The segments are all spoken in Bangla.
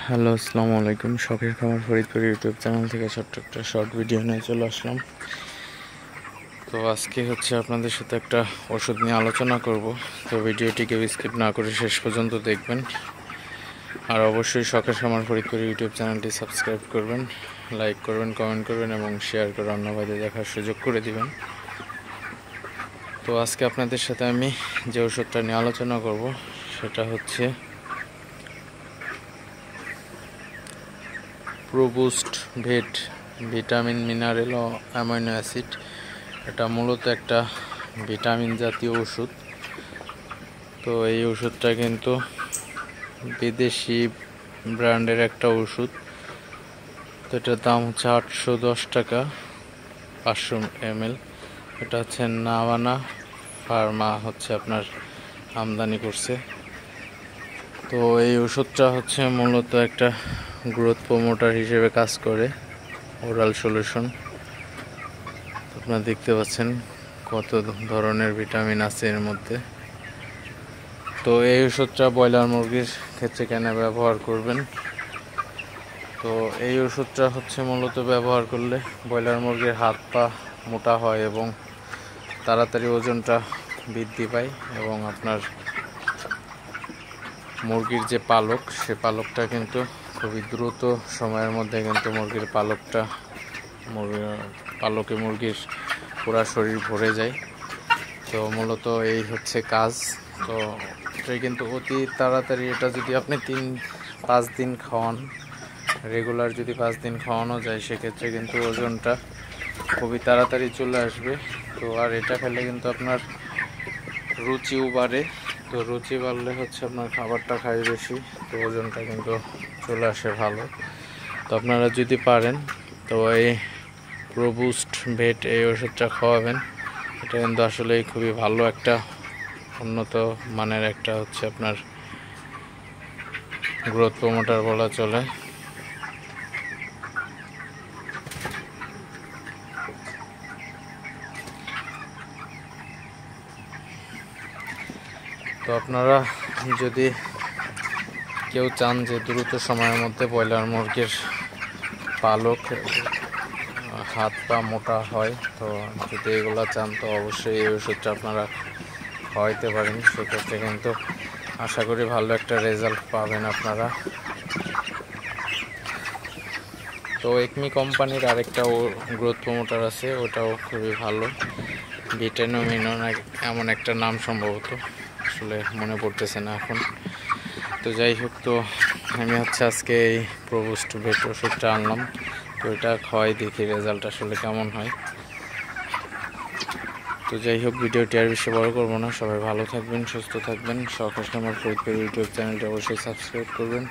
হ্যালো, আসসালামু আলাইকুম। শখের খামার ফরিদপুর ইউটিউব চ্যানেল থেকে ছোট্ট একটা শর্ট ভিডিও নিয়ে চলে আসলাম। তো আজকে হচ্ছে আপনাদের সাথে একটা ওষুধ নিয়ে আলোচনা করব। তো ভিডিওটিকে স্কিপ না করে শেষ পর্যন্ত দেখবেন। আর অবশ্যই শখের খামার ফরিদপুর ইউটিউব চ্যানেলটি সাবস্ক্রাইব করবেন, লাইক করবেন, কমেন্ট করবেন এবং শেয়ার করে অন্য ভাইদের দেখার সুযোগ করে দিবেন। তো আজকে আপনাদের সাথে আমি যে ওষুধটা নিয়ে আলোচনা করব সেটা হচ্ছে প্রোবুস্ট ভেট ভিটামিন, মিনারেল ও অ্যামাইনো অ্যাসিড। এটা মূলত একটা ভিটামিন জাতীয় ওষুধ। তো এই ওষুধটা কিন্তু বিদেশি ব্র্যান্ডের একটা ওষুধ। তো এটার দাম হচ্ছে 810 টাকা 500 ml। এটা হচ্ছে নাভানা ফার্মা হচ্ছে আপনার আমদানি করছে। তো এই ওষুধটা হচ্ছে মূলত একটা গ্রোথ প্রমোটার হিসেবে কাজ করে, ওরাল সলিউশন। আপনারা দেখতে পাচ্ছেন কত ধরনের ভিটামিন আছে এর মধ্যে। তো এই ওষুধটা ব্রয়লার মুরগির ক্ষেত্রে কেন ব্যবহার করবেন? তো এই ওষুধটা হচ্ছে মূলত ব্যবহার করলে ব্রয়লার মুরগির হাত পা মোটা হয় এবং তাড়াতাড়ি ওজনটা বৃদ্ধি পায় এবং আপনার মুরগির যে পালক, সে পালকটা কিন্তু খুবই দ্রুত সময়ের মধ্যে কিন্তু মুরগির পালকে মুরগির পুরা শরীর ভরে যায়। তো মূলত এই হচ্ছে কাজ। তো এটা কিন্তু অতি তাড়াতাড়ি, এটা যদি আপনি 3-5 দিন খাওয়ান, রেগুলার যদি 5 দিন খাওয়ানো যায়, সেক্ষেত্রে কিন্তু ওজনটা খুবই তাড়াতাড়ি চলে আসবে। তো আর এটা খেলে কিন্তু আপনার রুচিও বাড়ে। তো রুচি বাড়লে হচ্ছে আপনার খাবারটা খাই বেশি, তো ওজনটা কিন্তু চলে আসে ভালো। তো আপনারা যদি পারেন তো এই প্রোবুস্ট ভেট এই ওষুধটা খাওয়াবেন। এটা কিন্তু আসলেই খুবই ভালো একটা উন্নত মানের একটা হচ্ছে আপনার গ্রোথ প্রমোটার বলা চলে। তো আপনারা যদি কেউ চান যে দ্রুত সময়ের মধ্যে ব্রয়লার মুরগির পালক, হাত পা মোটা হয়, তো যদি এগুলো চান তো অবশ্যই এই ওষুধটা আপনারা খাওয়াইতে পারেন। সেক্ষেত্রে কিন্তু আশা করি ভালো একটা রেজাল্ট পাবেন আপনারা। তো একমি কোম্পানির আরেকটা গ্রোথ প্রমোটার আছে, ওটাও খুবই ভালো, ভিটামিন এমন একটা নাম, সম্ভবত আসলে মনে পড়তেছে না এখন। তো যাই হোক, তো আমি হচ্ছে আজকে এই প্রোবুস্ট ভেট ওষুধটা আনলাম। তো এটা খাওয়াই দেখি রেজাল্ট আসলে কেমন হয়। তো যাই হোক, ভিডিওটি আর বেশি বড় করবো না। সবাই ভালো থাকবেন, সুস্থ থাকবেন। শখের খামার ফরিদপুর ইউটিউব চ্যানেলটি অবশ্যই সাবস্ক্রাইব করবেন,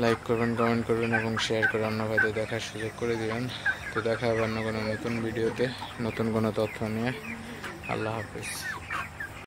লাইক করবেন, কমেন্ট করবেন এবং শেয়ার করে অন্য ভাইদের দেখার সুযোগ করে দিবেন। তো দেখা হবে অন্য কোনো নতুন ভিডিওতে, নতুন কোনো তথ্য নিয়ে। আল্লাহ হাফিজ।